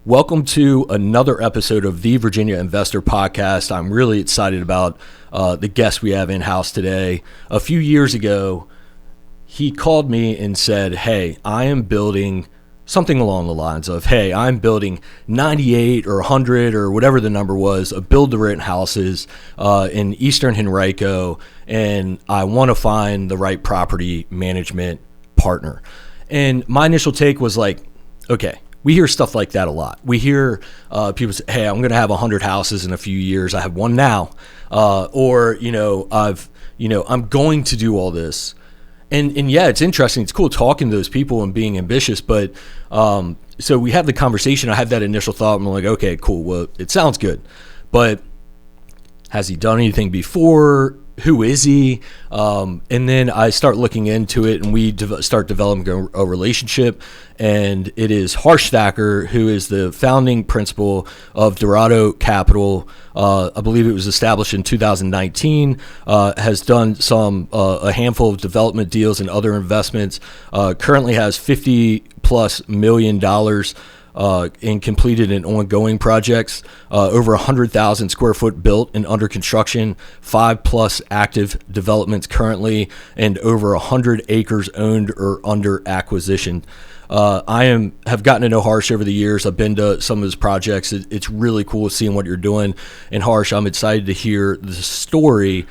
Welcome to another episode of the Virginia Investor Podcast. I'm really excited about the guest we have in-house today. A few years ago, he called me and said, hey, I am building something along the lines of, hey, I'm building 98 or 100 or whatever the number was of build-to-rent houses in Eastern Henrico, and I want to find the right property management partner. And my initial take was like, okay, we hear stuff like that a lot. We hear people say, hey, I'm going to have 100 houses in a few years. I have one now. I'm going to do all this. And yeah, it's interesting. It's cool talking to those people and being ambitious. But so we have the conversation. I have that initial thought. I'm like, okay, cool. Well, it sounds good. But has he done anything before? Who is he? And then I start looking into it, and we start developing a relationship. And it is Harsh Thakker, who is the founding principal of Dorado Capital. I believe it was established in 2019, has done a handful of development deals and other investments, currently has $50+ million in completed and ongoing projects, over 100,000 square foot built and under construction, 5+ active developments currently, and over 100 acres owned or under acquisition. I have gotten to know Harsh over the years. I've been to some of his projects. It's really cool seeing what you're doing. And Harsh, I'm excited to hear the story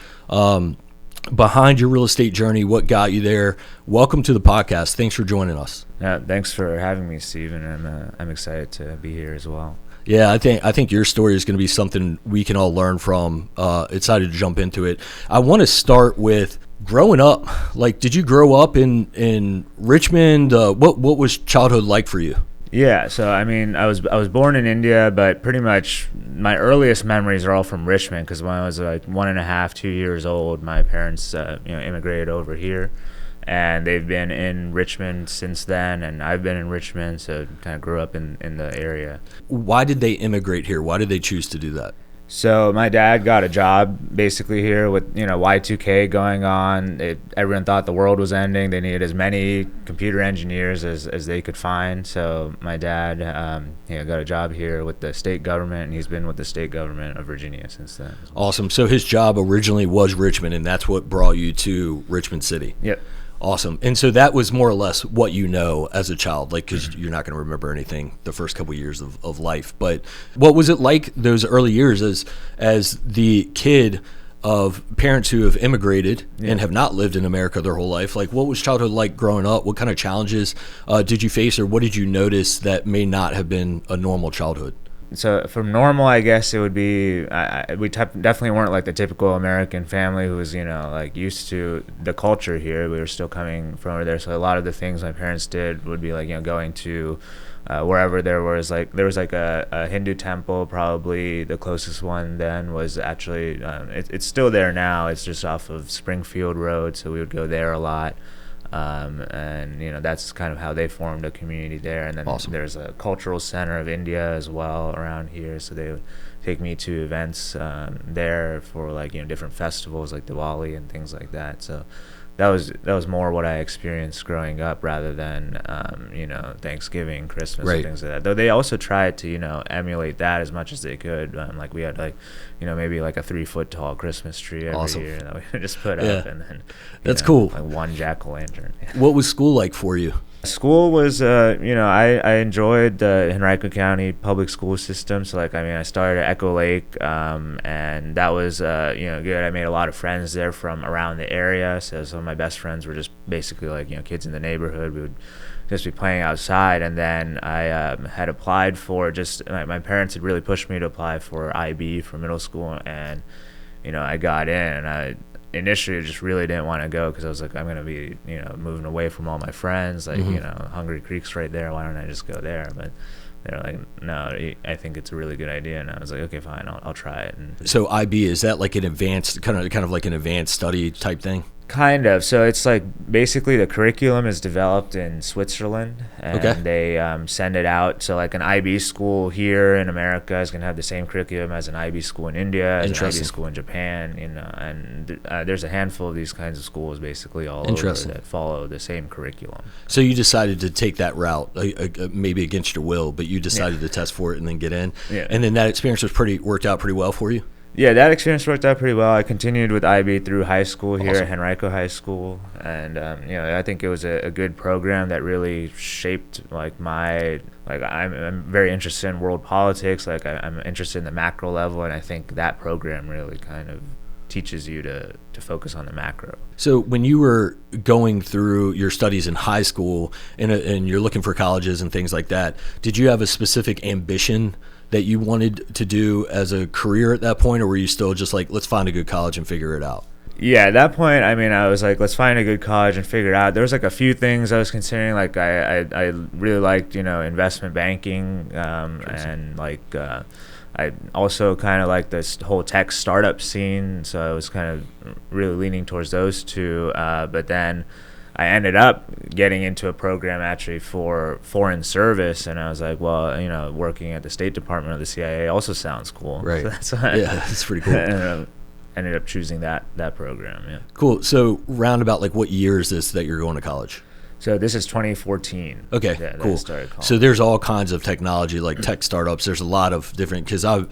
behind your real estate journey, what got you there. Welcome to the podcast. Thanks for joining us. Yeah, thanks for having me, Stephen, and I'm excited to be here as well. Yeah, I think your story is going to be something we can all learn from. Excited to jump into it. I want to start with growing up. Like, did you grow up in Richmond? What was childhood like for you? Yeah, so I mean, I was born in India, but pretty much my earliest memories are all from Richmond, because when I was like 1.5, 2 years old, my parents immigrated over here, and they've been in Richmond since then, and I've been in Richmond, so kind of grew up in the area. Why did they immigrate here? Why did they choose to do that? So my dad got a job basically here with Y2K going on. Everyone thought the world was ending. They needed as many computer engineers as they could find. So my dad got a job here with the state government, and he's been with the state government of Virginia since then. Awesome. So his job originally was Richmond, and that's what brought you to Richmond City. Yep. Awesome. And so that was more or less what you know as a child, like, because you're not going to remember anything the first couple of years of life. But what was it like those early years as the kid of parents who have immigrated and have not lived in America their whole life? Like, what was childhood like growing up? What kind of challenges did you face, or what did you notice that may not have been a normal childhood? So from normal, I guess it would be, we definitely weren't like the typical American family who was, like used to the culture here. We were still coming from over there. So a lot of the things my parents did would be like, going to wherever there was a Hindu temple. Probably the closest one then was actually, it's still there now. It's just off of Springfield Road. So we would go there a lot. And that's kind of how they formed a community there. And then Awesome. There's a cultural center of India as well around here, so they would take me to events there for like different festivals like Diwali and things like that. So that was more what I experienced growing up rather than Thanksgiving, Christmas, Right. and things like that. Though they also tried to emulate that as much as they could. Like we had maybe like a 3-foot tall Christmas tree every Awesome. year that we would just put up, and then That's cool. like one jack-o'-lantern. What was school like for you? School was, I enjoyed the Henrico County public school system. So, I started at Echo Lake, and that was, good. I made a lot of friends there from around the area. So some of my best friends were just basically kids in the neighborhood. We would just be playing outside. And then I had applied for my parents had really pushed me to apply for IB for middle school. And, I got in, and I initially just really didn't want to go because I was like, I'm going to be, moving away from all my friends. Like, Hungry Creek's right there. Why don't I just go there? But they're like, no, I think it's a really good idea. And I was like, okay, fine, I'll try it. And So IB, is that like an advanced, kind of like an advanced study type thing? Kind of. So it's like basically the curriculum is developed in Switzerland, and they send it out. So like an IB school here in America is going to have the same curriculum as an IB school in India, as an IB school in Japan, and there's a handful of these kinds of schools basically all over that follow the same curriculum. So you decided to take that route, maybe against your will, but you decided to test for it and then get in. Yeah. And then that experience worked out pretty well for you? Yeah, that experience worked out pretty well. I continued with IB through high school here at Henrico High School, and I think it was a good program that really shaped I'm very interested in world politics. Like I'm interested in the macro level, and I think that program really kind of teaches you to focus on the macro. So when you were going through your studies in high school and you're looking for colleges and things like that, did you have a specific ambition that you wanted to do as a career at that point, or were you still just like, let's find a good college and figure it out? Yeah, at that point, I mean, I was like, let's find a good college and figure it out. There was like a few things I was considering. Like I really liked, investment banking, and like I also kind of like this whole tech startup scene. So I was kind of really leaning towards those two. But then I ended up getting into a program actually for foreign service, and I was like, well, working at the State Department or the CIA also sounds cool. Right. So that's why that's pretty cool. Ended up choosing that program. Yeah. Cool. So roundabout, like, what year is this that you're going to college? So this is 2014. Okay, cool. So there's all kinds of technology, like tech startups. There's a lot of different, because I'm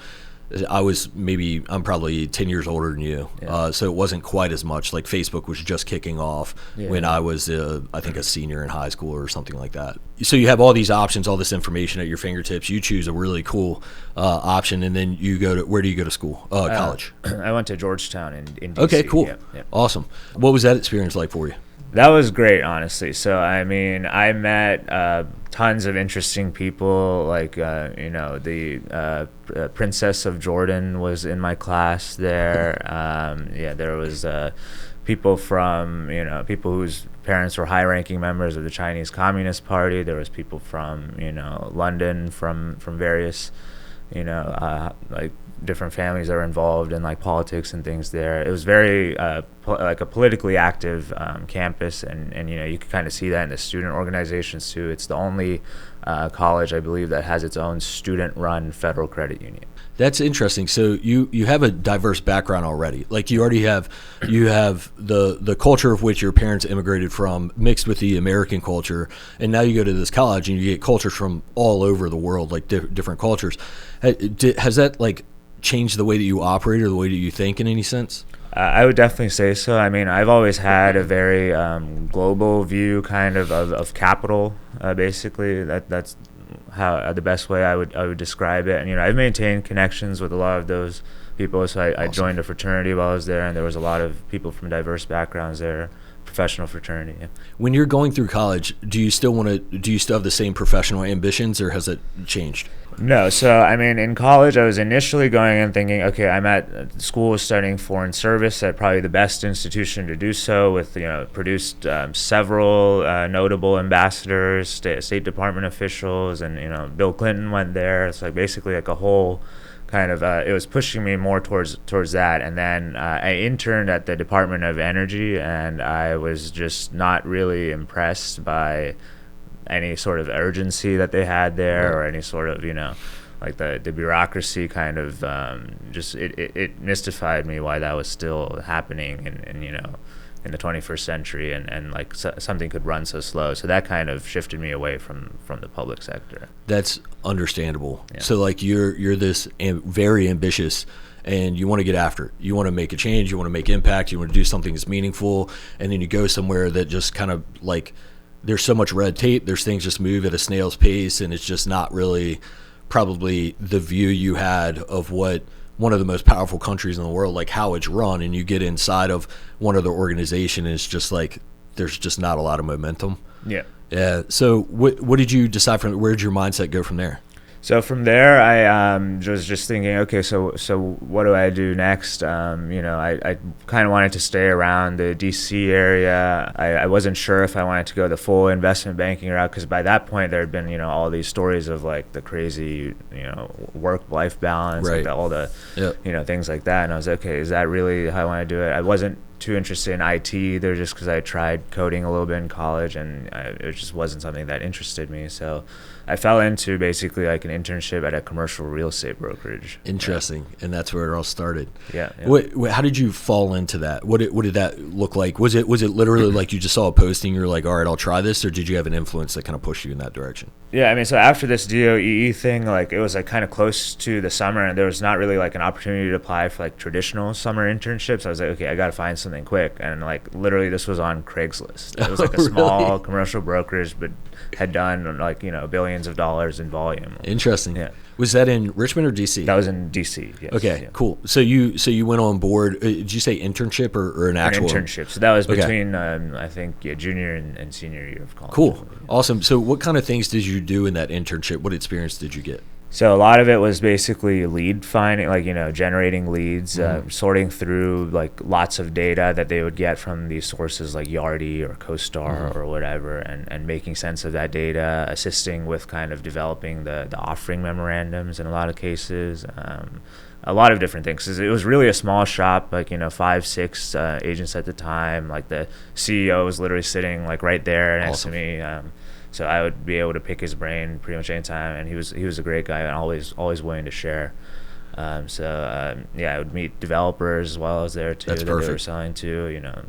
probably 10 years older than you. Yeah. So it wasn't quite as much. Like Facebook was just kicking off when I was, I think, a senior in high school or something like that. So you have all these options, all this information at your fingertips. You choose a really cool option, and then you go to, where do you go to school? College? I went to Georgetown in DC. Okay, cool. Yep. Awesome. What was that experience like for you? That was great, honestly. So, I mean, I met tons of interesting people. Like, the Princess of Jordan was in my class there. There was people from, people whose parents were high-ranking members of the Chinese Communist Party. There was people from, London, from various, like different families that were involved in like politics and things there. It was very like a politically active campus, and you could kind of see that in the student organizations too. It's the only college, I believe, that has its own student-run federal credit union. That's interesting. So you have a diverse background already. Like you have the culture of which your parents immigrated from mixed with the American culture, and now you go to this college and you get cultures from all over the world, like different cultures. Has that like changed the way that you operate or the way that you think in any sense? I would definitely say so. I mean, I've always had a very global view kind of capital, basically. That's how the best way I would describe it. And I've maintained connections with a lot of those people. So I joined a fraternity while I was there, and there was a lot of people from diverse backgrounds there. Professional fraternity. Yeah. When you're going through college, do you still have the same professional ambitions, or has it changed? No. So, I mean, in college, I was initially going in thinking, okay, I'm at school studying foreign service at probably the best institution to do so, with, produced several notable ambassadors, State Department officials, and, Bill Clinton went there. It's like basically like a whole kind of, it was pushing me more towards that. And then I interned at the Department of Energy, and I was just not really impressed by any sort of urgency that they had there, or any sort of, like the bureaucracy kind of, just it mystified me why that was still happening in the 21st century, and like something could run so slow. So that kind of shifted me away from the public sector. That's understandable. Yeah. So like you're this very ambitious, and you want to get after it. You want to make a change, you want to make impact, you want to do something that's meaningful, and then you go somewhere that just kind of like, there's so much red tape, there's things just move at a snail's pace, and it's just not really probably the view you had of what one of the most powerful countries in the world, like how it's run, and you get inside of one other organization, and it's just like there's just not a lot of momentum. Yeah. Yeah. So what did you decide from? Where did your mindset go from there? So from there, I was just thinking, okay, so what do I do next? I kind of wanted to stay around the DC area. I wasn't sure if I wanted to go the full investment banking route, because by that point there had been, all these stories of like the crazy, work-life balance, right, like all the, things like that. And I was like, okay, is that really how I want to do it? I wasn't too interested in IT either, just because I tried coding a little bit in college, and it just wasn't something that interested me. So I fell into basically like an internship at a commercial real estate brokerage. Interesting. Yeah. And that's where it all started. Yeah. How did you fall into that? What did that look like? Was it literally like you just saw a posting, you're like, all right, I'll try this, or did you have an influence that kind of pushed you in that direction? Yeah, I mean, so after this DOEE thing, like it was like kind of close to the summer, and there was not really like an opportunity to apply for like traditional summer internships. I was like, okay, I got to find something quick. And like literally this was on Craigslist. It was like a small commercial brokerage, but had done like, billions of dollars in volume. Interesting. Yeah. Was that in Richmond or DC? That was in DC. Yes. Okay, yeah. Cool. So you went on board. Did you say internship or an actual internship? So that was between I think junior and senior year of college. Cool. Yeah. Awesome. So what kind of things did you do in that internship? What experience did you get? So a lot of it was basically lead finding, like, generating leads, sorting through like lots of data that they would get from these sources like Yardi or CoStar or whatever, and making sense of that data, assisting with kind of developing the offering memorandums in a lot of cases, a lot of different things. 'Cause it was really a small shop, like, 5, 6 agents at the time. Like the CEO was literally sitting like right there next to me. So I would be able to pick his brain pretty much anytime, and he was a great guy and always willing to share. I would meet developers as well as there too. That's that perfect. They were selling to,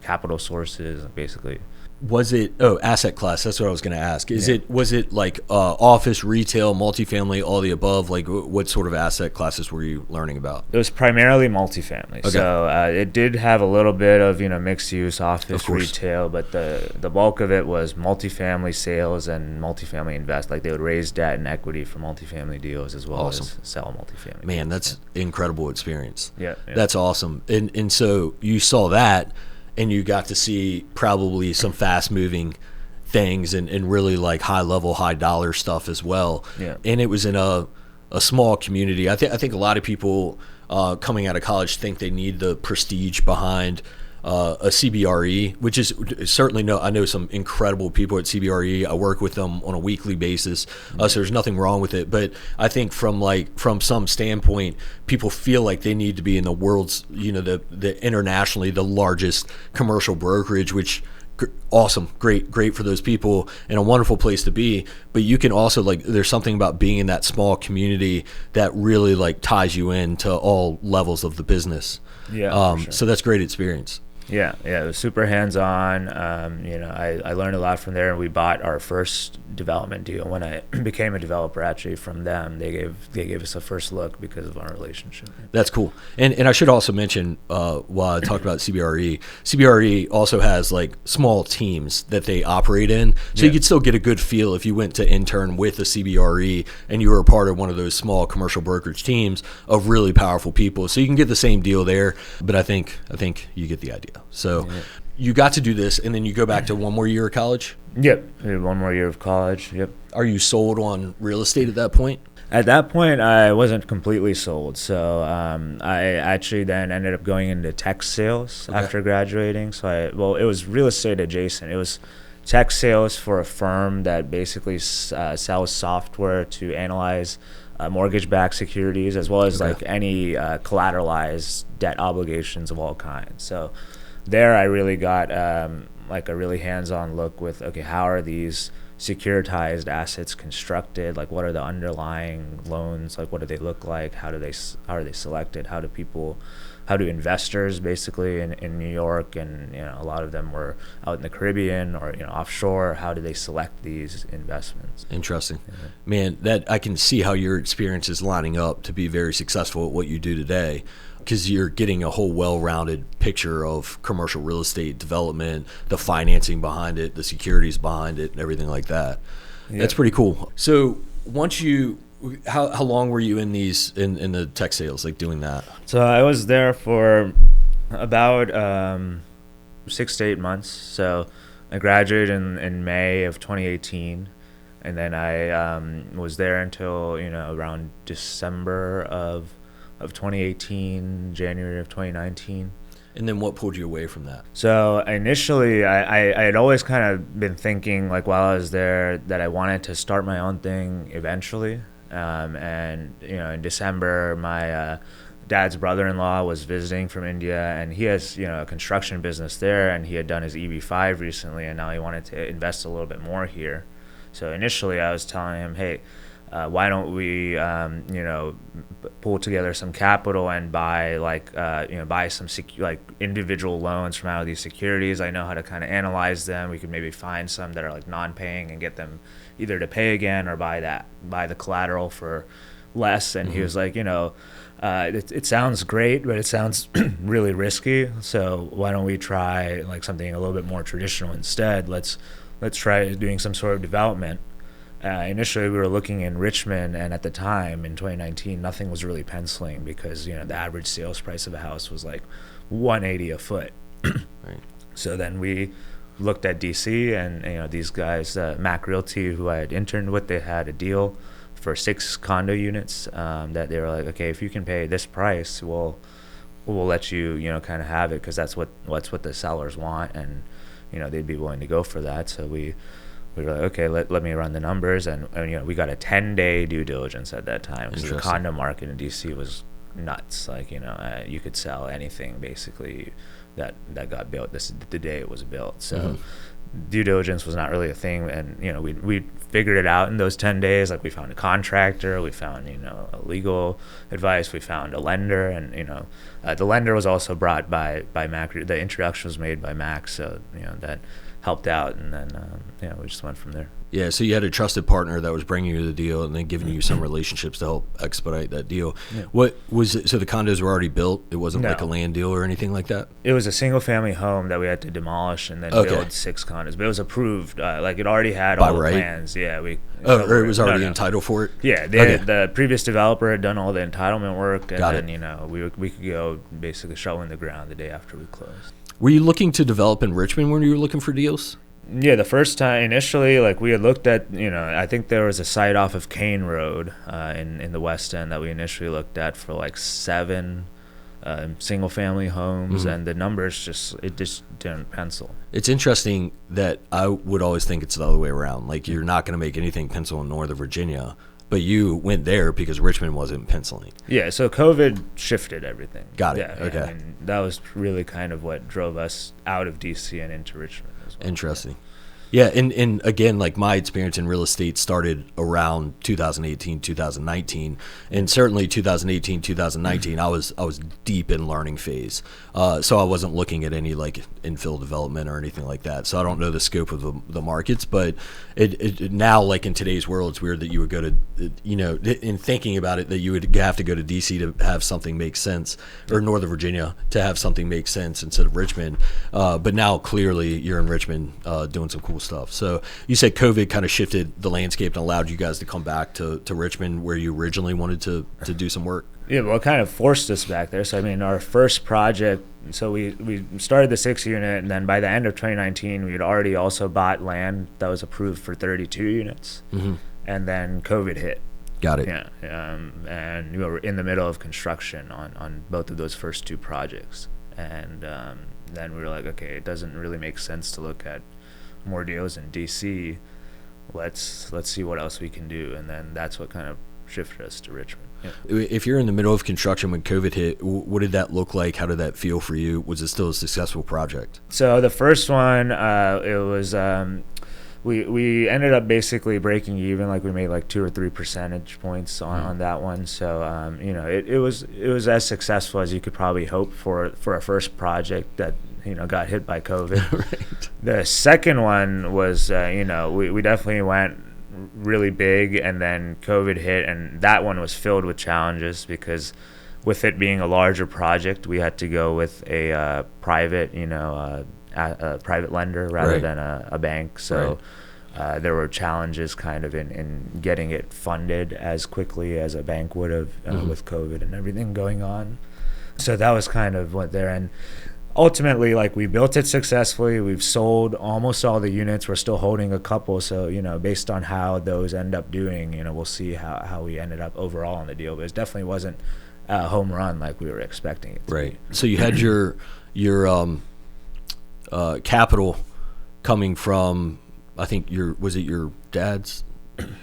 capital sources basically. Was it asset class? That's what I was going to ask. Was it like office, retail, multifamily, all the above? Like what sort of asset classes were you learning about? It was primarily multifamily. Okay. So it did have a little bit of mixed use office, retail, but the bulk of it was multifamily sales and multifamily invest. Like they would raise debt and equity for multifamily deals as well as sell multifamily. Man, that's incredible experience. Yeah. That's awesome. And so you saw that. And you got to see probably some fast moving things and really like high level, high dollar stuff as well. Yeah. And it was in a small community. I think a lot of people coming out of college think they need the prestige behind a CBRE, which is certainly I know some incredible people at CBRE. I work with them on a weekly basis, so there's nothing wrong with it. But I think from some standpoint, people feel like they need to be in the world's, the internationally the largest commercial brokerage, which awesome, great for those people and a wonderful place to be. But you can also there's something about being in that small community that really ties you into all levels of the business. Yeah. Sure. So that's great experience. Yeah, it was super hands-on. I learned a lot from there, and we bought our first development deal when I became a developer. Actually, from them, they gave us a first look because of our relationship. That's cool. And I should also mention while I talked about CBRE also has small teams that they operate in, so you could still get a good feel if you went to intern with a CBRE and you were a part of one of those small commercial brokerage teams of really powerful people. So you can get the same deal there, but I think you get the idea. So you got to do this, and then you go back to one more year of college? Yep, one more year of college, yep. Are you sold on real estate at that point? At that point, I wasn't completely sold. So I actually then ended up going into tech sales after graduating. So it was real estate adjacent. It was tech sales for a firm that basically sells software to analyze mortgage-backed securities as well as any collateralized debt obligations of all kinds. So there I really got a really hands-on look with, how are these securitized assets constructed? What are the underlying loans? What do they look like? How are they selected? How do investors basically in New York, and a lot of them were out in the Caribbean or offshore, how do they select these investments? Interesting. Man, that I can see how your experience is lining up to be very successful at what you do today, because you're getting a whole well-rounded picture of commercial real estate development, the financing behind it, the securities behind it, and everything like that. That's pretty cool. So once how long were you in the tech sales, doing that? So I was there for about 6 to 8 months. So I graduated in May of 2018, and then I was there until around December of 2018, January of 2019. And then what pulled you away from that? So initially, I had always kind of been thinking, while I was there, that I wanted to start my own thing eventually. And in December, my dad's brother-in-law was visiting from India, and he has, a construction business there, and he had done his EB5 recently, and now he wanted to invest a little bit more here. So initially I was telling him, hey, why don't we, pull together some capital and buy buy some individual loans from out of these securities. I know how to kind of analyze them. We could maybe find some that are like non-paying and get them either to pay again or buy the collateral for less. And he was like, it sounds great, but it sounds really risky. So why don't we try like something a little bit more traditional instead? Let's try doing some sort of development. Initially, we were looking in Richmond, and at the time, in 2019, nothing was really penciling because, the average sales price of a house was like $180 a foot. Right. So then we looked at DC, and, these guys, Mac Realty, who I had interned with, they had a deal for 6 condo units that they were like, okay, if you can pay this price, we'll let you, kind of have it because that's what the sellers want, and, they'd be willing to go for that. So we were like, okay, let me run the numbers, and we got a 10-day due diligence at that time because the condo market in DC was nuts. Like, you could sell anything basically that got built the day it was built. So due diligence was not really a thing, and we figured it out in those 10 days. Like, we found a contractor, we found a legal advice, we found a lender, and the lender was also brought by Mac. The introduction was made by Mac, so that helped out, and then we just went from there. Yeah, so you had a trusted partner that was bringing you the deal and then giving you some relationships to help expedite that deal. Yeah. What was it? So the condos were already built? It wasn't like a land deal or anything like that? It was a single-family home that we had to demolish and then build 6 condos. But it was approved. It already had all the plans. Yeah, it was already entitled for it? Yeah, the previous developer had done all the entitlement work, and then we could go basically shoveling the ground the day after we closed. Were you looking to develop in Richmond when you were looking for deals? Yeah, the first time initially, we had looked at, I think there was a site off of Kane Road in the West End that we initially looked at for 7 single family homes, and the numbers just didn't pencil. It's interesting that I would always think it's the other way around. Like, you're not going to make anything pencil in Northern Virginia, but you went there because Richmond wasn't penciling. Yeah, so COVID shifted everything. Got it. Yeah, okay. And that was really kind of what drove us out of DC and into Richmond as well. Interesting. Yeah, and again, my experience in real estate started around 2018, 2019, and certainly 2018, 2019, I was deep in learning phase. So I wasn't looking at any infill development or anything like that. So I don't know the scope of the markets, but it now, in today's world, it's weird that you would go to, in thinking about it, that you would have to go to DC to have something make sense, or Northern Virginia to have something make sense instead of Richmond. But now clearly you're in Richmond doing some cool stuff. So you said COVID kind of shifted the landscape and allowed you guys to come back to Richmond where you originally wanted to do some work. Yeah, well, it kind of forced us back there. So I mean, our first project, so we started the 6 unit, and then by the end of 2019 we had already also bought land that was approved for 32 units, and then COVID hit. Got it. Yeah, and we were in the middle of construction on both of those first 2 projects, and then we were like, okay, it doesn't really make sense to look at more deals in DC. Let's see what else we can do, and then that's what kind of shifted us to Richmond. Yeah. If you're in the middle of construction when COVID hit, what did that look like? How did that feel for you? Was it still a successful project? So the first one, it was we ended up basically breaking even. We made 2 or 3 percentage points on that one. So it was as successful as you could probably hope for a first project that got hit by COVID. Right. The second one was we definitely went really big, and then COVID hit, and that one was filled with challenges because with it being a larger project, we had to go with a private private lender rather than a bank. So there were challenges kind of in getting it funded as quickly as a bank would have with COVID and everything going on. So that was kind of what there. And ultimately, we built it successfully. We've sold almost all the units. We're still holding a couple. So, based on how those end up doing, we'll see how we ended up overall in the deal. But it definitely wasn't a home run like we were expecting it to be. So you had your capital coming from, I think, was it your dad's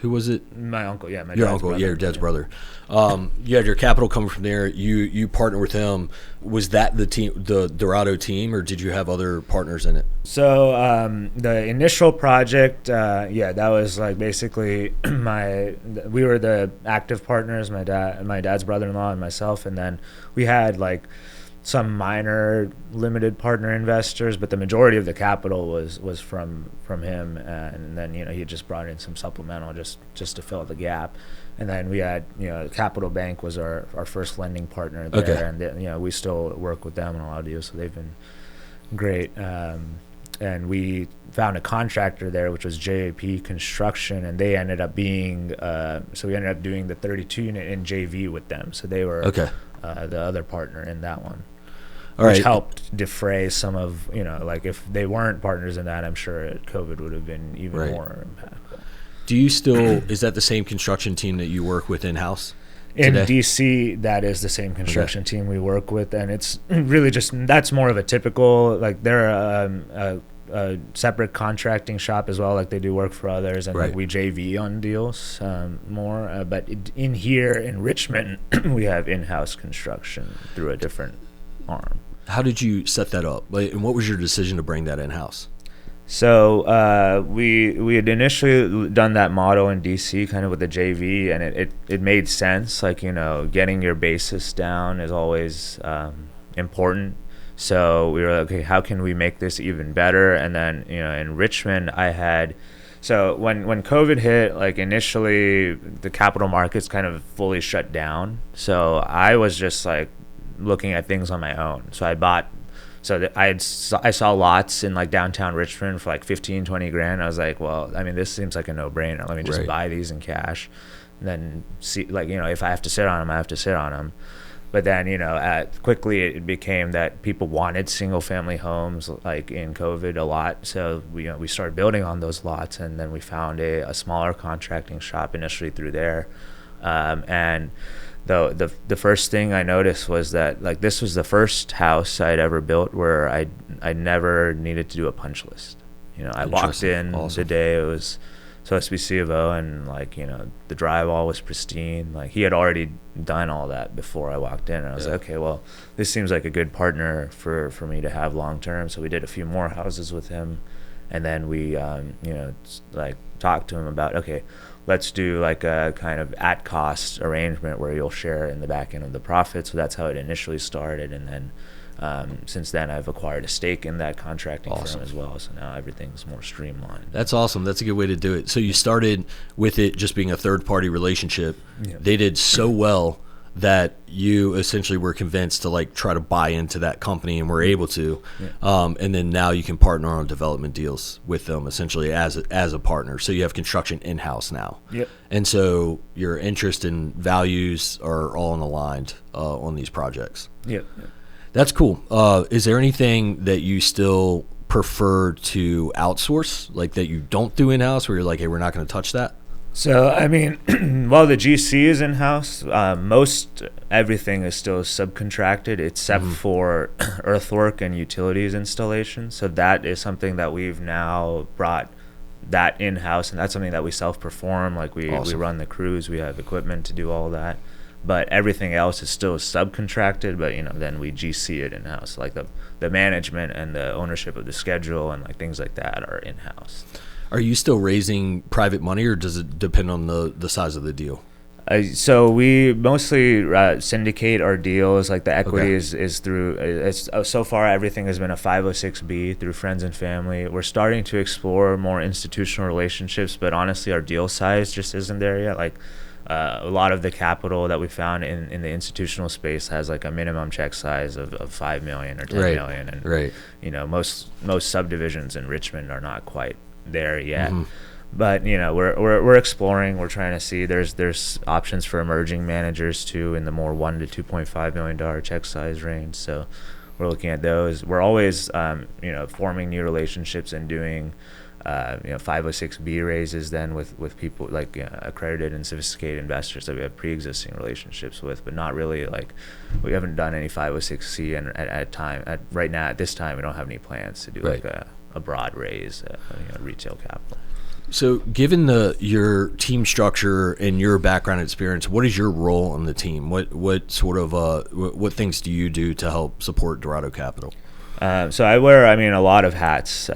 Who was it? My uncle, yeah, Your uncle, yeah, your dad's brother. You had your capital coming from there. You partnered with him. Was that the team, the Dorado team, or did you have other partners in it? So the initial project, that was like basically we were the active partners, my dad's brother-in-law and myself, and then we had like some minor limited partner investors, but the majority of the capital was from him, and then he just brought in some supplemental just to fill the gap. And then we had, Capital Bank was our first lending partner there, Okay. and we still work with them on a lot of deals, so they've been great. And we found a contractor there, which was JAP Construction, and they ended up being so we ended up doing the 32 unit in JV with them, so they were Okay. The other partner in that one. All Which right. helped defray some of, like if they weren't partners in that, I'm sure COVID would have been even Right. more impactful. Do you still, is that the same construction team that you work with in-house? In today? DC, that is the same construction team we work with, and it's really that's more of a typical, like they're a separate contracting shop as well, like they do work for others, and Right. like we JV on deals more, but in here in Richmond, we have in-house construction through a different arm. How did you set that up? Like, and what was your decision to bring that in-house? So we had initially done that model in DC, kind of with the JV, and it made sense. Like, getting your basis down is always important. So we were like, okay, how can we make this even better? And then in Richmond, so when COVID hit, like initially the capital markets kind of fully shut down. So I was just like looking at things on my own. So I saw lots in like downtown Richmond for like 15, 20 grand. I was like, well, I mean, this seems like a no-brainer. Let me just Right. buy these in cash, and then see, like, if I have to sit on them, I have to sit on them. But then, quickly it became that people wanted single family homes like in COVID a lot. So we started building on those lots, and then we found a smaller contracting shop initially through there. And the first thing I noticed was that like this was the first house I'd ever built where I never needed to do a punch list. I walked in Awesome. the day it was supposed to be C of O, and like the drywall was pristine. Like he had already done all that before I walked in, and I was like, okay, well, this seems like a good partner for me to have long term. So we did a few more houses with him, and then we like talked to him about, okay, let's do like a kind of at cost arrangement where you'll share in the back end of the profit. So that's how it initially started. And then since then I've acquired a stake in that contracting firm as well. So now everything's more streamlined. That's awesome. That's a good way to do it. So you started with it just being a third-party relationship. Yeah. They did so well that you essentially were convinced to like try to buy into that company, and were able to. Yeah. And then now you can partner on development deals with them essentially as a partner. So you have construction in-house now. Yep. And so your interest and values are all aligned on these projects. Yep. That's cool. Is there anything that you still prefer to outsource, like that you don't do in-house, where you're like, hey, we're not going to touch that? So, I mean, while the GC is in-house, most everything is still subcontracted except for earthwork and utilities installation. So that is something that we've now brought that in-house, and that's something that we self-perform. Like we run the crews, we have equipment to do all that. But everything else is still subcontracted, but then we GC it in-house. Like the management and the ownership of the schedule and like things like that are in-house. Are you still raising private money, or does it depend on the size of the deal? So we mostly syndicate our deals. Like the equity is through. So far everything has been a 506B through friends and family. We're starting to explore more institutional relationships, but honestly, our deal size just isn't there yet. Like a lot of the capital that we found in the institutional space has like a minimum check size of 5 million or 10 million, and most subdivisions in Richmond are not quite there yet. But we're exploring. We're trying to see. There's options for emerging managers too in the more $1 to $2.5 million check size range. So we're looking at those. We're always forming new relationships and doing 506B raises then with people like accredited and sophisticated investors that we have pre-existing relationships with, but not really like we haven't done any 506C, and at this time we don't have any plans to do like a broad raise retail capital. So given your team structure and your background experience, what is your role on the team? What sort of what things do you do to help support Dorado Capital? So I wear, a lot of hats.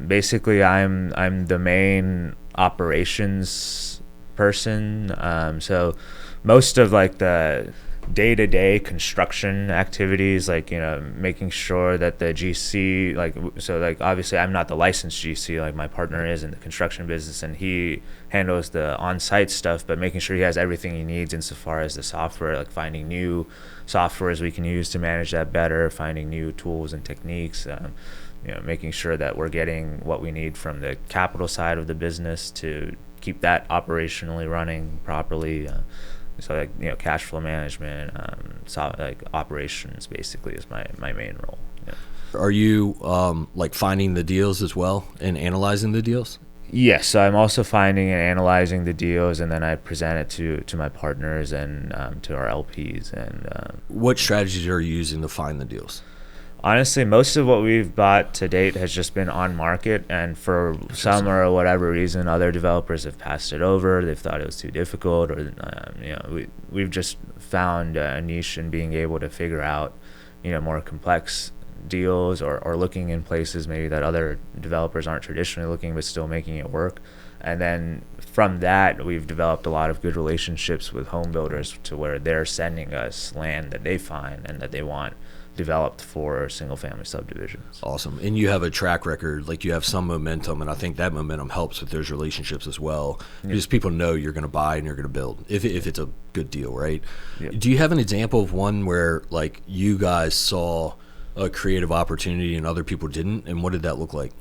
Basically, I'm the main operations person. So most of like the day-to-day construction activities, like making sure that the GC, obviously I'm not the licensed GC, like my partner is in the construction business, and he handles the on-site stuff, but making sure he has everything he needs insofar as the software, like finding new softwares we can use to manage that better, finding new tools and techniques, making sure that we're getting what we need from the capital side of the business to keep that operationally running properly. So cash flow management, operations basically is my main role. Yeah. Are you finding the deals as well and analyzing the deals? Yes, so I'm also finding and analyzing the deals, and then I present it to my partners and to our LPs. And what strategies are you using to find the deals? Honestly, most of what we've bought to date has just been on market, and for some or whatever reason, other developers have passed it over. They've thought it was too difficult, or we've just found a niche in being able to figure out more complex deals, or looking in places maybe that other developers aren't traditionally looking, but still making it work. And then from that, we've developed a lot of good relationships with home builders to where they're sending us land that they find and that they want developed for single family subdivisions. Awesome. And you have a track record, like you have some momentum, and I think that momentum helps with those relationships as well. Yeah. Because people know you're going to buy and you're going to build if it's a good deal, right? Yeah. Do you have an example of one where like you guys saw a creative opportunity and other people didn't, and what did that look like?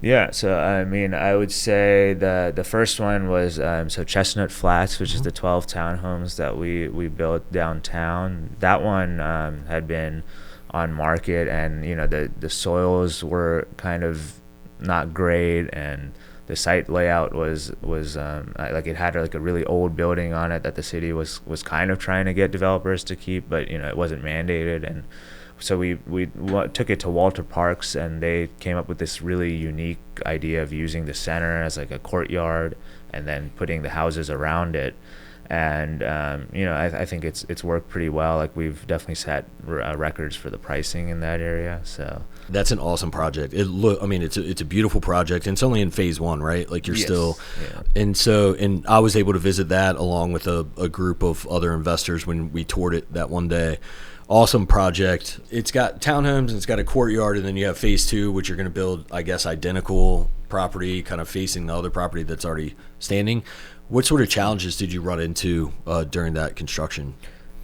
Yeah, so I would say the first one was Chestnut Flats, which is the 12 townhomes that we built downtown. That one had been on market, and the soils were kind of not great, and the site layout was it had like a really old building on it that the city was kind of trying to get developers to keep, but it wasn't mandated. And so we took it to Walter Parks, and they came up with this really unique idea of using the center as like a courtyard and then putting the houses around it. And I think it's worked pretty well. Like we've definitely set records for the pricing in that area. So that's an awesome project. It's a beautiful project, and it's only in phase one, right? Like you're still, yeah. And I was able to visit that along with a group of other investors when we toured it that one day. Awesome project. It's got townhomes and it's got a courtyard, and then you have phase two, which you're going to build, I guess, identical property kind of facing the other property that's already standing. What sort of challenges did you run into during that construction?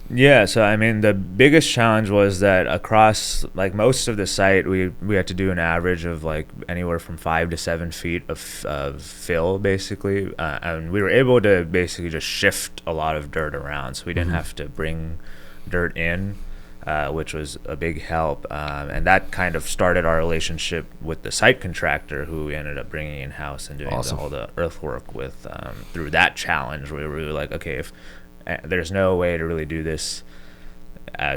Yeah, so the biggest challenge was that across like most of the site, we had to do an average of like anywhere from 5 to 7 feet of fill, basically, and we were able to basically just shift a lot of dirt around, so we didn't have to bring dirt in. Which was a big help, and that kind of started our relationship with the site contractor, who we ended up bringing in-house and doing all the earthwork with. Through that challenge, we were really like, okay, if there's no way to really do this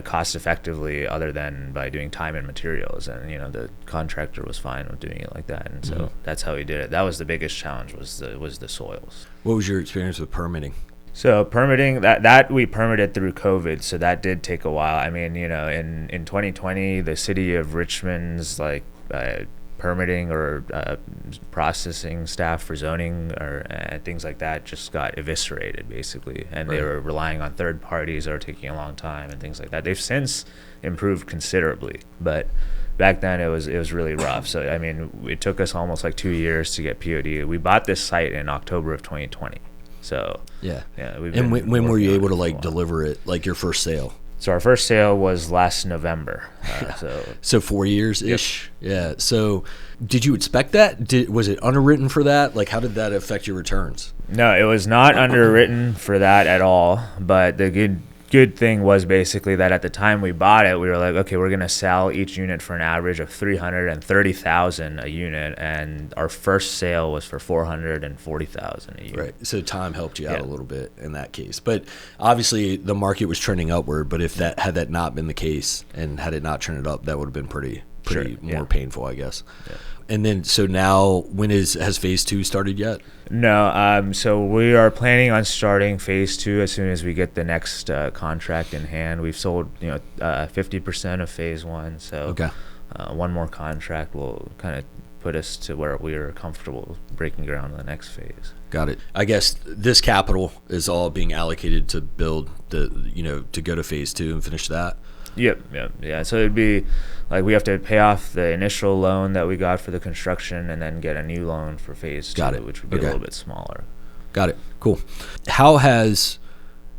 cost effectively other than by doing time and materials, and the contractor was fine with doing it like that, and so that's how we did it. That was the biggest challenge, was the soils. What was your experience with permitting? So permitting, that we permitted through COVID, so that did take a while. In 2020, the city of Richmond's permitting or processing staff for zoning or things like that just got eviscerated, basically, and They were relying on third parties that were taking a long time and things like that. They've since improved considerably, but back then it was really rough. So it took us almost like 2 years to get POD. We bought this site in October of 2020. So yeah. And when were you able to deliver it, like your first sale? So our first sale was last November. So 4 years ish. Yep. Yeah. So did you expect that? Was it underwritten for that? Like how did that affect your returns? No, it was not underwritten for that at all. But the good thing was basically that at the time we bought it, we were like, okay, we're going to sell each unit for an average of $330,000 a unit, and our first sale was for $440,000 a unit. Right. So time helped you out a little bit in that case, but obviously the market was trending upward. But if had that not been the case, and had it not trended up, that would have been pretty pretty Sure, more painful, I guess. Yeah. And then, so now, has phase 2 started yet? No, so we are planning on starting phase 2 as soon as we get the next contract in hand. We've sold 50% of phase 1, so Okay. One more contract will kind of put us to where we are comfortable breaking ground on the next phase. Got it. I guess this capital is all being allocated to build to go to phase 2 and finish that. Yeah. So it'd be like we have to pay off the initial loan that we got for the construction and then get a new loan for phase 2, which would be a little bit smaller. Got it. Cool. How has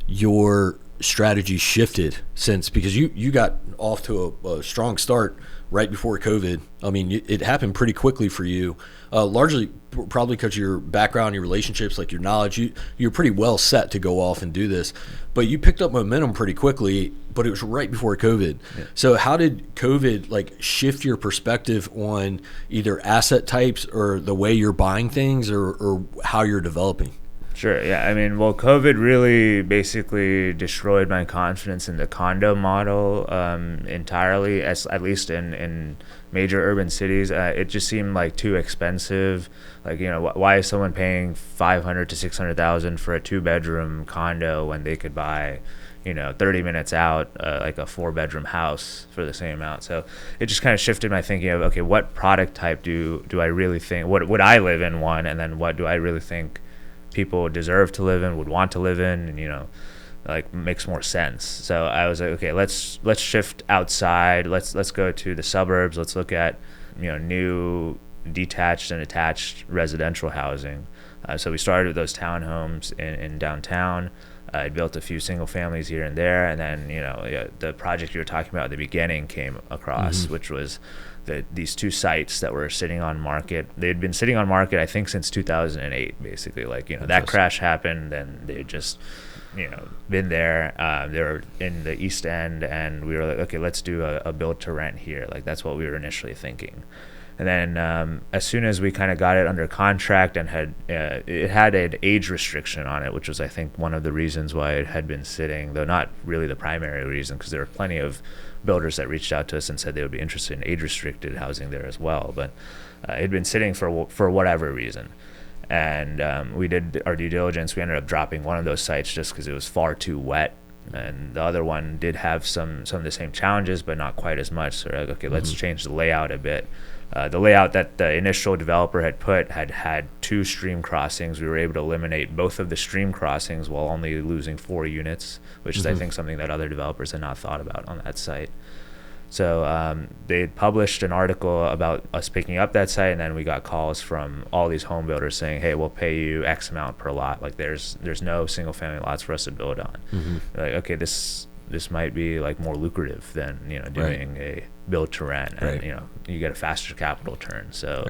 your strategy shifted since, because you got off to a strong start right before COVID. I mean, it happened pretty quickly for you, largely probably because your background, your relationships, like your knowledge, you're pretty well set to go off and do this, but you picked up momentum pretty quickly, but it was right before COVID. Yeah. So how did COVID shift your perspective on either asset types or the way you're buying things or how you're developing? Sure. Yeah. I mean, well, COVID really basically destroyed my confidence in the condo model entirely, at least in major urban cities. It just seemed like too expensive. Why is someone paying $500,000 to $600,000 for a 2-bedroom condo when they could buy 30 minutes out, like a 4-bedroom house for the same amount? So it just kind of shifted my thinking of, okay, what product type do I really think, would I live in one? And then what do I really think people deserve to live in, would want to live in, and makes more sense. So I was like, okay, let's shift outside. Let's go to the suburbs. Let's look at new detached and attached residential housing. So we started with those townhomes in downtown. I built a few single families here and there, and then the project you were talking about at the beginning came across, which was these 2 sites that were sitting on market. They'd been sitting on market, I think, since 2008, basically. That crash happened, and they just been there. They were in the East End, and we were like, okay, let's do a build to rent here. That's what we were initially thinking. And then as soon as we kind of got it under contract and it had an age restriction on it, which was, I think, one of the reasons why it had been sitting, though not really the primary reason, because there were plenty of builders that reached out to us and said they would be interested in age-restricted housing there as well. But it had been sitting for whatever reason. And we did our due diligence. We ended up dropping one of those sites just because it was far too wet. And the other one did have some of the same challenges, but not quite as much. So we're like, okay, let's change the layout a bit. The layout that the initial developer had 2 stream crossings. We were able to eliminate both of the stream crossings while only losing 4 units, which is, I think, something that other developers had not thought about on that site. So they had published an article about us picking up that site, and then we got calls from all these home builders saying, hey, we'll pay you X amount per lot. There's no single family lots for us to build on. Okay, this might be more lucrative than doing a build to rent, and you get a faster capital turn. So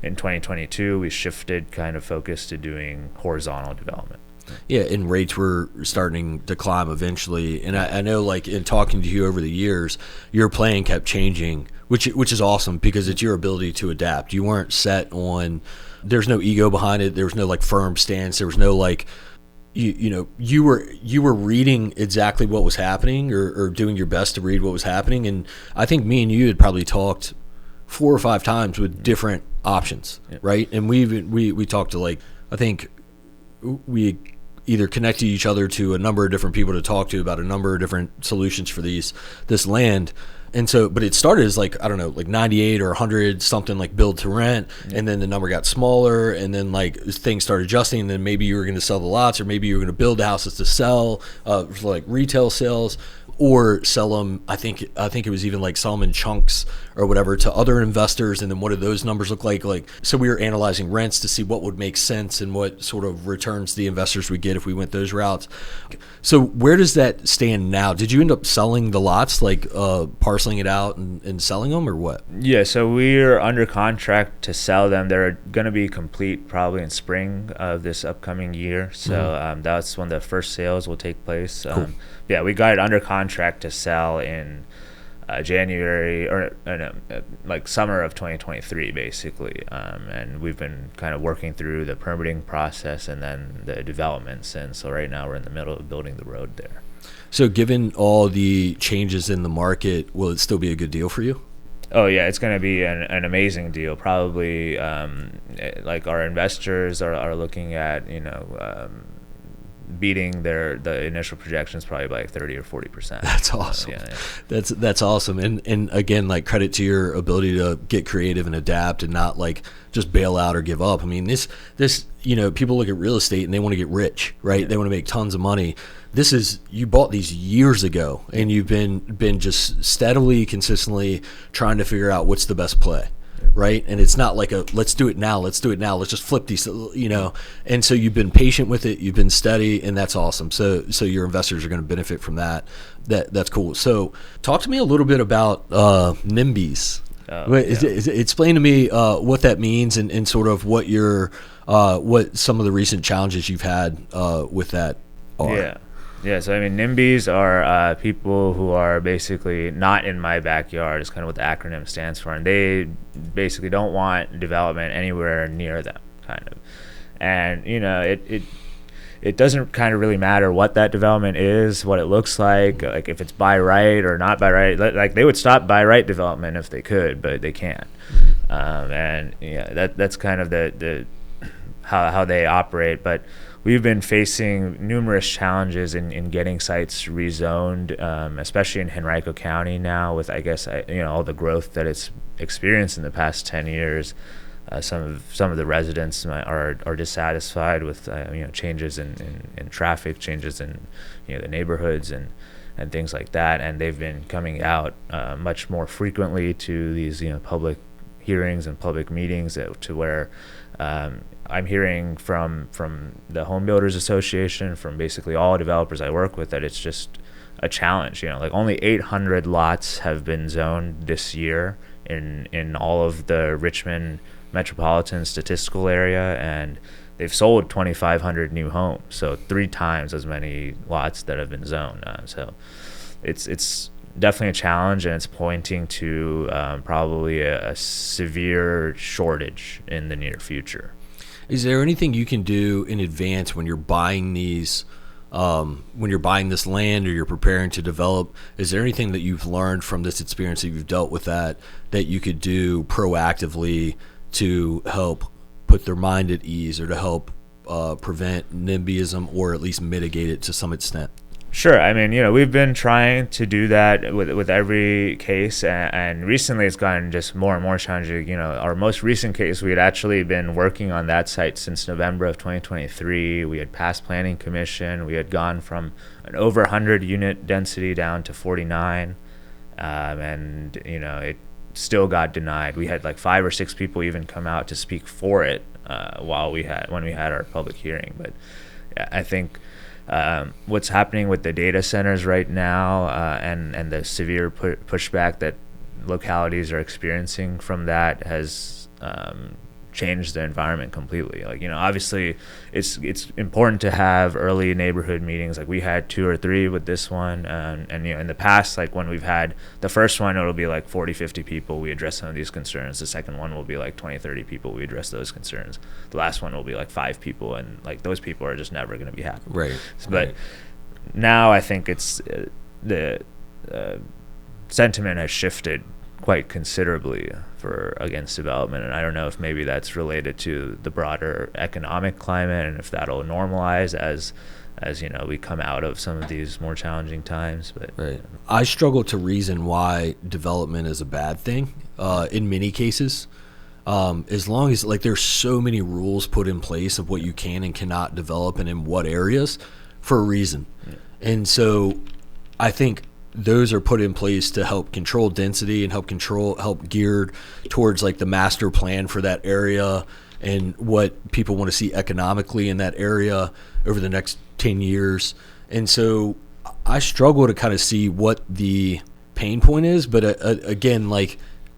in 2022 we shifted kind of focus to doing horizontal development. Yeah, and rates were starting to climb eventually, and I know in talking to you over the years, your plan kept changing, which is awesome because it's your ability to adapt. You weren't set on, there's no ego behind it, there was no firm stance, there was no you were reading exactly what was happening or doing your best to read what was happening. And I think me and you had probably talked 4 or 5 times with different options, right? And we talked to I think we either connected each other to a number of different people to talk to about a number of different solutions for this land. And so, but it started as 98 or 100 something build to rent, and then the number got smaller, and then things started adjusting, and then maybe you were going to sell the lots, or maybe you were going to build houses to sell for retail sales, or sell them. I think it was even sell them in chunks or whatever to other investors, and then what do those numbers look like? So we were analyzing rents to see what would make sense and what sort of returns the investors would get if we went those routes. So where does that stand now? Did you end up selling the lots, parceling it out and selling them, or what? Yeah, so we're under contract to sell them. They're going to be complete probably in spring of this upcoming year. So that's when the first sales will take place. Cool. Yeah, we got it under contract to sell in January or summer of 2023, basically. And we've been kind of working through the permitting process and then the development since. So right now we're in the middle of building the road there. So given all the changes in the market, will it still be a good deal for you? Oh yeah, it's going to be an amazing deal. Probably, like our investors are looking at, beating the initial projections probably by like 30 or 40%. That's awesome. Yeah. That's awesome. And again, like, credit to your ability to get creative and adapt and not like just bail out or give up. I mean, this people look at real estate and they want to get rich, right? They want to make tons of money. You bought these years ago, and you've been just steadily, consistently trying to figure out what's the best play, right? And it's not like let's do it now, let's just flip these, and so you've been patient with it, you've been steady, and that's awesome. So your investors are going to benefit from that. That's cool. So talk to me a little bit about NIMBYs. Explain to me what that means and sort of what some of the recent challenges you've had with that are. Yeah, so I mean, NIMBYs are people who are basically not in my backyard, is kind of what the acronym stands for, and they basically don't want development anywhere near them, kind of. And, it doesn't kind of really matter what that development is, what it looks like if it's by right or not by right. Like they would stop by right development if they could, but they can't. And that's kind of the how they operate. But we've been facing numerous challenges in getting sites rezoned, especially in Henrico County now with, I guess, all the growth that it's experienced in the past 10 years. Some of the residents are dissatisfied with changes in traffic, changes in the neighborhoods and things like that, and they've been coming out much more frequently to these public hearings and public meetings to where I'm hearing from the Home Builders Association, from basically all developers I work with, that it's just a challenge. Like only 800 lots have been zoned this year in all of the Richmond metropolitan statistical area, and they've sold 2,500 new homes, so 3 times as many lots that have been zoned. So it's definitely a challenge, and it's pointing to probably a severe shortage in the near future. Is there anything you can do in advance when you're buying these, when you're buying this land or you're preparing to develop? Is there anything that you've learned from this experience that you've dealt with that you could do proactively to help put their mind at ease or to help prevent NIMBYism or at least mitigate it to some extent? Sure. I mean, we've been trying to do that with every case, and recently it's gotten just more and more challenging. Our most recent case, we had actually been working on that site since November of 2023. We had passed planning commission. We had gone from an over 100 unit density down to 49, and it still got denied. We had like 5 or 6 people even come out to speak for it when we had our public hearing. But I think what's happening with the data centers right now and the severe pushback that localities are experiencing from that has changed the environment completely. Obviously it's important to have early neighborhood meetings. Like we had 2 or 3 with this one, and in the past, like when we've had the first one, it'll be like 40-50 people, we address some of these concerns. The second one will be like 20-30 people, we address those concerns. The last one will be like 5 people, and like those people are just never going to be happy. Right. But now I think it's the sentiment has shifted quite considerably against development, and I don't know if maybe that's related to the broader economic climate, and if that'll normalize as we come out of some of these more challenging times. But right. I struggle to reason why development is a bad thing in many cases, as long as there's so many rules put in place of what you can and cannot develop and in what areas for a reason. Yeah. And so I think those are put in place to help control density and help geared towards the master plan for that area and what people want to see economically in that area over the next 10 years. And so I struggle to kind of see what the pain point is, but again,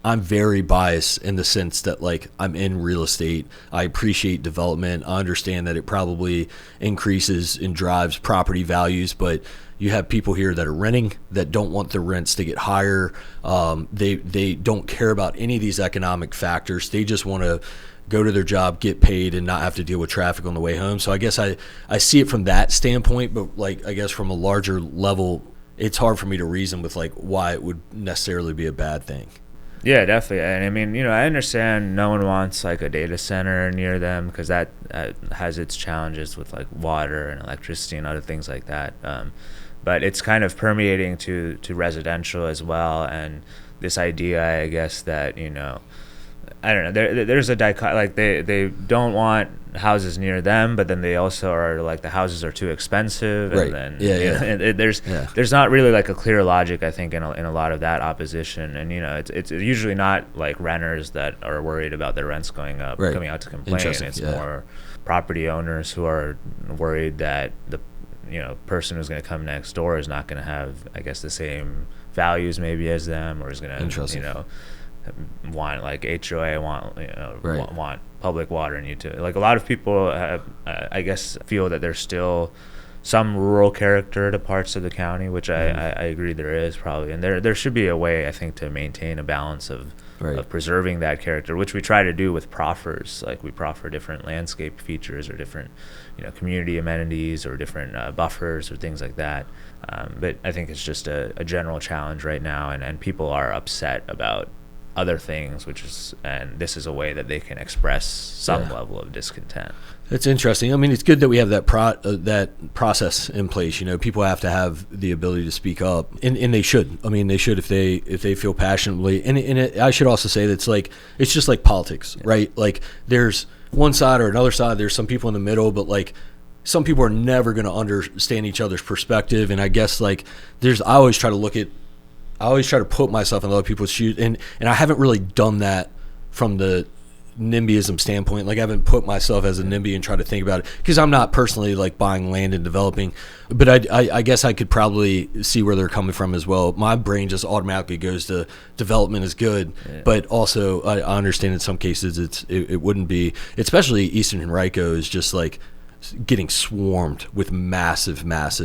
I'm very biased in the sense that I'm in real estate. I appreciate development. I understand that it probably increases and drives property values, but you have people here that are renting that don't want their rents to get higher. They don't care about any of these economic factors. They just want to go to their job, get paid, and not have to deal with traffic on the way home. So I guess I see it from that standpoint, but I guess from a larger level, it's hard for me to reason with why it would necessarily be a bad thing. Yeah, definitely. And I mean, I understand no one wants like a data center near them because that has its challenges with like water and electricity and other things like that. But it's kind of permeating to residential as well. And this idea, I guess, that, I don't know, there's a like they don't want houses near them, but then they also are like the houses are too expensive. Right. And then there's not really like a clear logic, I think, in a lot of that opposition. And it's usually not like renters that are worried about their rents going up, coming out to complain. It's more property owners who are worried that the person who's going to come next door is not going to have, I guess, the same values maybe as them, or is going to want like HOA, want public water and utility. Like a lot of people have, I guess, feel that there's still some rural character to parts of the county, which I agree there is probably, and there should be a way, I think, to maintain a balance of preserving that character, which we try to do with proffers. Like we proffer different landscape features or different community amenities or different buffers or things like that. But I think it's just a general challenge right now, and people are upset about other things, and this is a way that they can express some level of discontent. That's interesting. I mean, it's good that we have that that process in place. People have to have the ability to speak up, and they should. I mean, they should if they feel passionately. And I should also say that it's just like politics, right? Like there's one side or another side. There's some people in the middle, but like some people are never going to understand each other's perspective. And I guess like I always try to put myself in other people's shoes, and I haven't really done that from the NIMBYism standpoint. Like I haven't put myself as a NIMBY and tried to think about it because I'm not personally like buying land and developing, but I guess I could probably see where they're coming from as well. My brain just automatically goes to development is good, but also I understand in some cases it wouldn't be, especially Eastern Henrico is just like getting swarmed with massive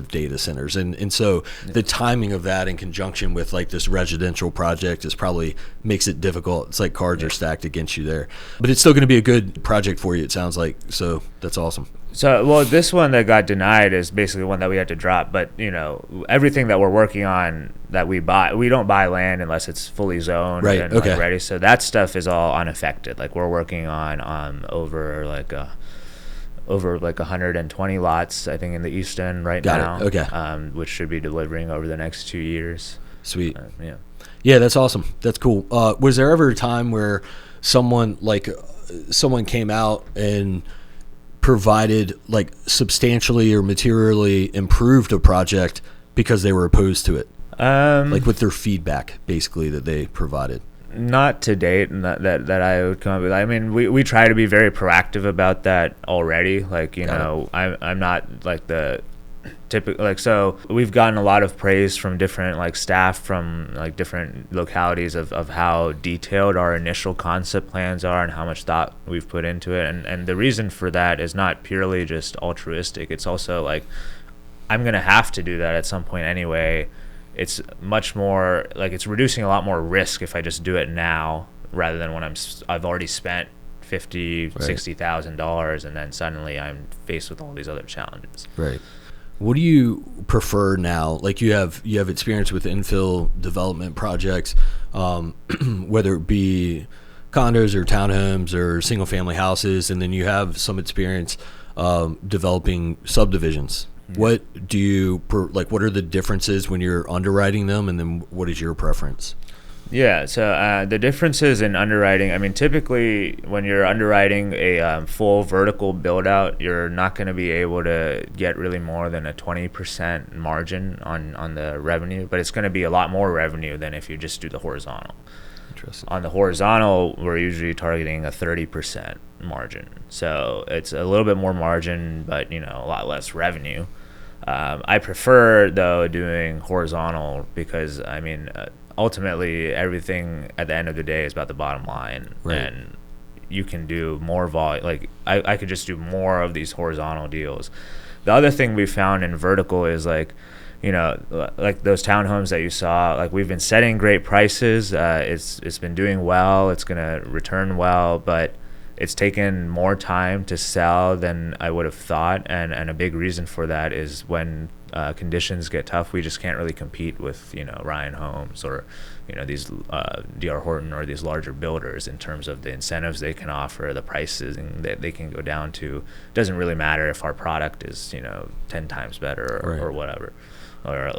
data centers, and so the timing of that in conjunction with like this residential project is probably makes it difficult. It's like cards are stacked against you there, but it's still going to be a good project for you, it sounds like. So that's awesome. So, well, this one that got denied is basically one that we had to drop, but everything that we're working on that we buy, we don't buy land unless it's fully zoned and like ready. So that stuff is all unaffected. Like we're working on over 120 lots, I think, in the East End right now. Got it. Okay. Which should be delivering over the next 2 years. Sweet. Yeah, that's awesome. That's cool. Was there ever a time where someone came out and provided like substantially or materially improved a project because they were opposed to it? Like with their feedback, basically, that they provided? Not to date, and that I would come up with. I mean, we try to be very proactive about that already. Like, I'm not like the typical, like, so we've gotten a lot of praise from different like staff from like different localities of how detailed our initial concept plans are and how much thought we've put into it. And the reason for that is not purely just altruistic. It's also like, I'm going to have to do that at some point anyway. It's much more like it's reducing a lot more risk if I just do it now rather than when I've already spent $60,000 and then suddenly I'm faced with all these other challenges. Right. What do you prefer now? Like you have experience with infill development projects, whether it be condos or townhomes or single family houses, and then you have some experience developing subdivisions. What do you what are the differences when you're underwriting them, and then what is your preference? Yeah, so the differences in underwriting, I mean, typically when you're underwriting a full vertical build out, you're not going to be able to get really more than a 20% margin on the revenue, but it's going to be a lot more revenue than if you just do the horizontal. Interesting. On the horizontal, we're usually targeting a 30% margin. So it's a little bit more margin, but a lot less revenue. I prefer, though, doing horizontal because, I mean, ultimately everything at the end of the day is about the bottom line. Right. And you can do more volume. Like I could just do more of these horizontal deals. The other thing we found in vertical is like those townhomes that you saw, like we've been setting great prices. It's been doing well. It's going to return well, but it's taken more time to sell than I would have thought, and a big reason for that is when conditions get tough, we just can't really compete with Ryan Homes or these D.R. Horton or these larger builders in terms of the incentives they can offer, the prices and that they can go down to. It doesn't really matter if our product is 10 times better or whatever, or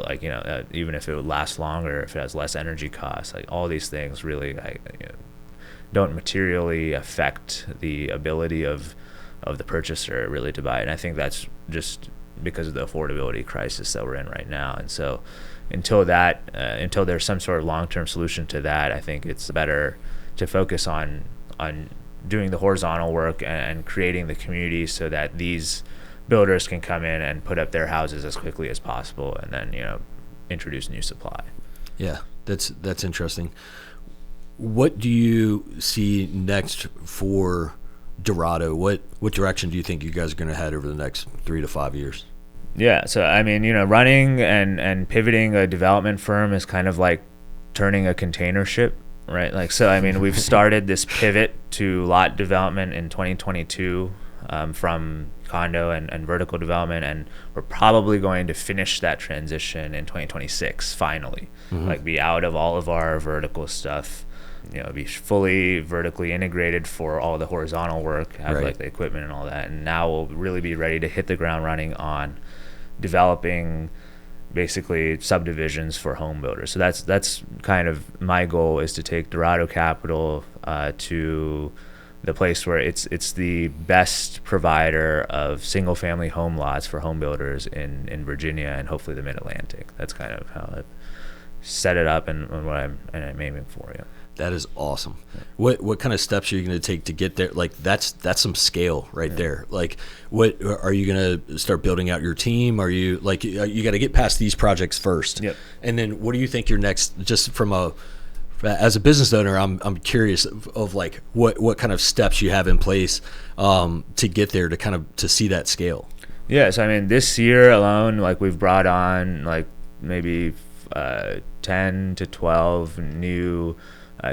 even if it would last longer, if it has less energy costs. Like all these things really don't materially affect the ability of the purchaser really to buy it. And I think that's just because of the affordability crisis that we're in right now. And so until there's some sort of long-term solution to that, I think it's better to focus on doing the horizontal work and creating the community so that these builders can come in and put up their houses as quickly as possible, and then introduce new supply. Yeah, that's interesting. What do you see next for Dorado? What direction do you think you guys are going to head over the next 3 to 5 years? Yeah, so I mean, running and pivoting a development firm is kind of like turning a container ship, right? Like, so I mean, we've started this pivot to lot development in 2022 from condo and vertical development, and we're probably going to finish that transition in 2026 finally. Like, be out of all of our vertical stuff, be fully vertically integrated for all the horizontal work, have like the equipment and all that, and now we'll really be ready to hit the ground running on developing basically subdivisions for home builders. So that's kind of my goal, is to take Dorado Capital to the place where it's the best provider of single family home lots for home builders in Virginia and hopefully the Mid-Atlantic. That's kind of how I set it up and what I'm aiming for. Yeah. That is awesome. What kind of steps are you going to take to get there? Like, that's some scale right there. Like, what are you going to start building out your team? Are you like, you got to get past these projects first? Yep. And then what do you think your next, just as a business owner, I'm curious of like what kind of steps you have in place to get there to see that scale. Yeah. So I mean, this year alone, like, we've brought on like maybe 10 to 12 new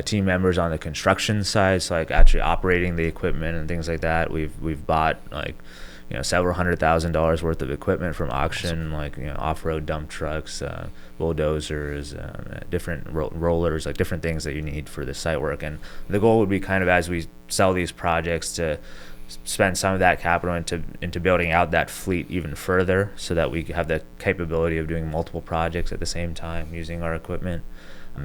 team members on the construction side, so like actually operating the equipment and things like that. We've bought like several $100,000 worth of equipment from auction, like off-road dump trucks, bulldozers, different rollers, like different things that you need for the site work. And the goal would be kind of, as we sell these projects, to spend some of that capital into building out that fleet even further, so that we have the capability of doing multiple projects at the same time using our equipment.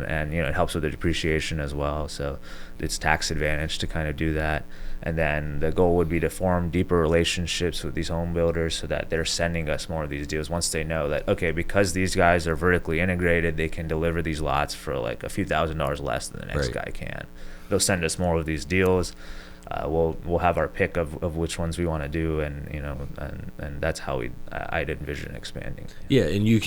And it helps with the depreciation as well, so it's tax advantage to kind of do that. And then the goal would be to form deeper relationships with these home builders so that they're sending us more of these deals once they know that, okay, because these guys are vertically integrated, they can deliver these lots for like a few $1,000s less than the next guy can. They'll send us more of these deals. We'll have our pick of which ones we want to do, and and that's how I'd envision expanding. Yeah, and you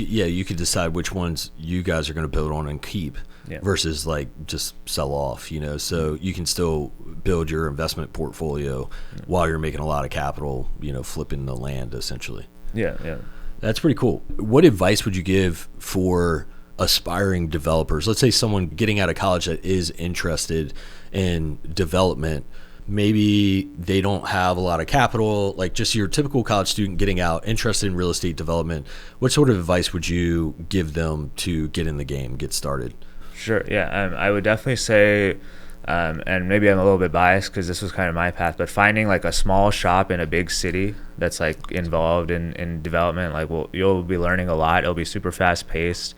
could decide which ones you guys are going to build on and keep, versus like just sell off. So you can still build your investment portfolio while you're making a lot of capital. Flipping the land essentially. Yeah. That's pretty cool. What advice would you give for aspiring developers? Let's say someone getting out of college that is interested in development. Maybe they don't have a lot of capital, like just your typical college student getting out, interested in real estate development. What sort of advice would you give them to get in the game, get started? Sure, yeah. I would definitely say, and maybe I'm a little bit biased because this was kind of my path, but finding like a small shop in a big city that's like involved in development, like you'll be learning a lot. It'll be super fast paced.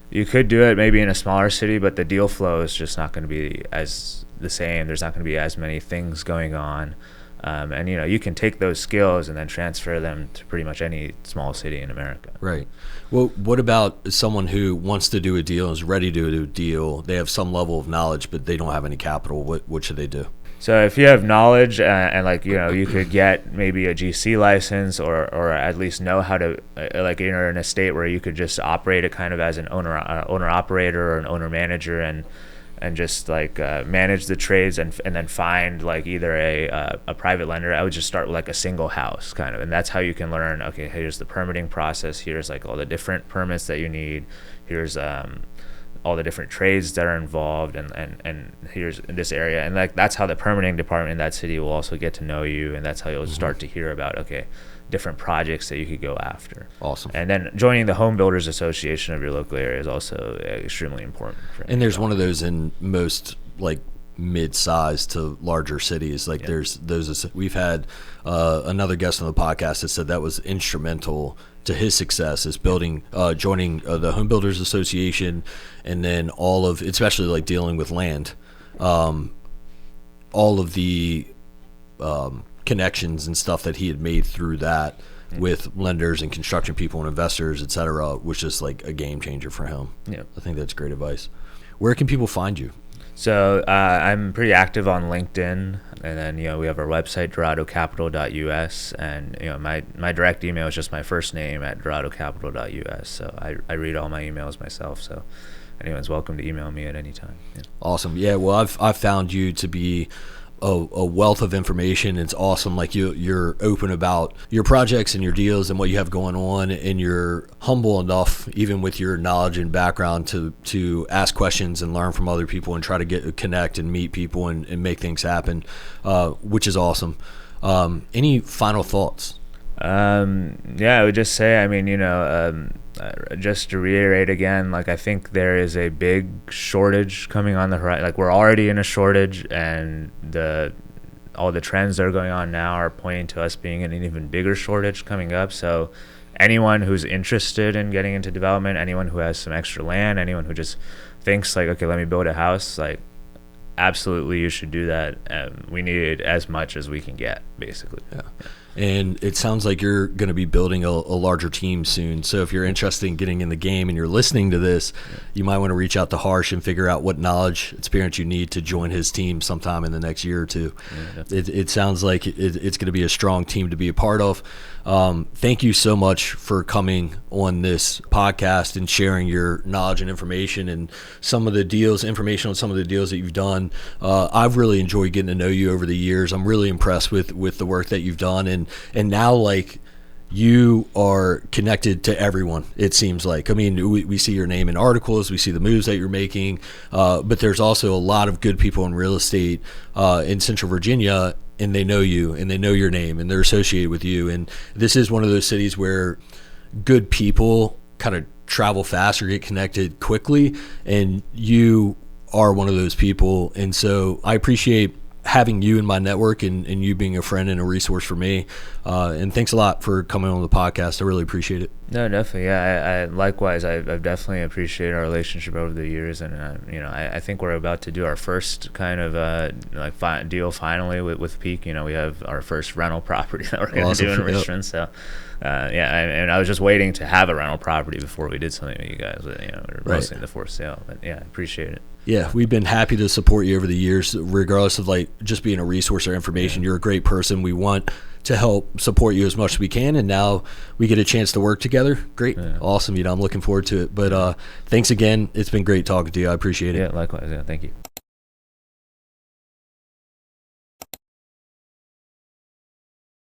You could do it maybe in a smaller city, but the deal flow is just not going to be as the same. There's not going to be as many things going on, and you can take those skills and then transfer them to pretty much any small city in America. Right. Well, what about someone who wants to do a deal, is ready to do a deal? They have some level of knowledge, but they don't have any capital. What should they do? So if you have knowledge and like you could get maybe a GC license or at least know how to like you're in a state where you could just operate it kind of as an owner operator or an owner manager and just like manage the trades and then find like either a private lender. I would just start with like a single house kind of, and that's how you can learn. Okay, here's the permitting process. Here's like all the different permits that you need. Here's all the different trades that are involved, and here's in this area, and like that's how the permitting department in that city will also get to know you, and that's how you'll start to hear about different projects that you could go after. Awesome. And then joining the Home Builders Association of your local area is also extremely important. And there's one of those in most like mid-sized to larger cities. Like there's those. We've had another guest on the podcast that said that was instrumental to his success, is building, joining the Home Builders Association, and then all of, especially like dealing with land, all of the connections and stuff that he had made through that with lenders and construction people and investors, et cetera, was just like a game changer for him. Yeah, I think that's great advice. Where can people find you? So I'm pretty active on LinkedIn, and then we have our website, doradocapital.us, and my direct email is just my first name at doradocapital.us. So I read all my emails myself, so anyone's welcome to email me at any time. Yeah. Awesome. Yeah, well, I've found you to be a wealth of information. It's awesome. Like you're open about your projects and your deals and what you have going on, and you're humble enough, even with your knowledge and background, to ask questions and learn from other people and try to connect and meet people and make things happen, which is awesome. Any final thoughts? I would just say, just to reiterate again, like I think there is a big shortage coming on the horizon. Like we're already in a shortage, and all the trends that are going on now are pointing to us being in an even bigger shortage coming up. So anyone who's interested in getting into development, anyone who has some extra land, anyone who just thinks like, okay, let me build a house, like absolutely you should do that. We need as much as we can get, basically. Yeah. And it sounds like you're going to be building a larger team soon. So if you're interested in getting in the game and you're listening to this, you might want to reach out to Harsh and figure out what knowledge, experience you need to join his team sometime in the next year or two. Yeah, it sounds like it's going to be a strong team to be a part of. Thank you so much for coming on this podcast and sharing your knowledge and information and information on some of the deals that you've done. I've really enjoyed getting to know you over the years. I'm really impressed with the work that you've done. And now, like, you are connected to everyone, it seems like. I mean, we see your name in articles, we see the moves that you're making, but there's also a lot of good people in real estate in Central Virginia, and they know you, and they know your name, and they're associated with you. And this is one of those cities where good people kind of travel fast or get connected quickly, and you are one of those people. And so I appreciate having you in my network and you being a friend and a resource for me. And thanks a lot for coming on the podcast. I really appreciate it. No, definitely. Yeah, I likewise. I've definitely appreciated our relationship over the years, and I think we're about to do our first kind of deal finally with Peak. We have our first rental property that we're going to do in Richmond. So, and I was just waiting to have a rental property before we did something with you guys. We're mostly in the for sale, but yeah, I appreciate it. Yeah, we've been happy to support you over the years, regardless of like just being a resource or information. Yeah. You're a great person. We want to help support you as much as we can, and now we get a chance to work together. Great. Yeah. Awesome. I'm looking forward to it. But thanks again. It's been great talking to you. I appreciate it. Yeah, likewise. Yeah, thank you.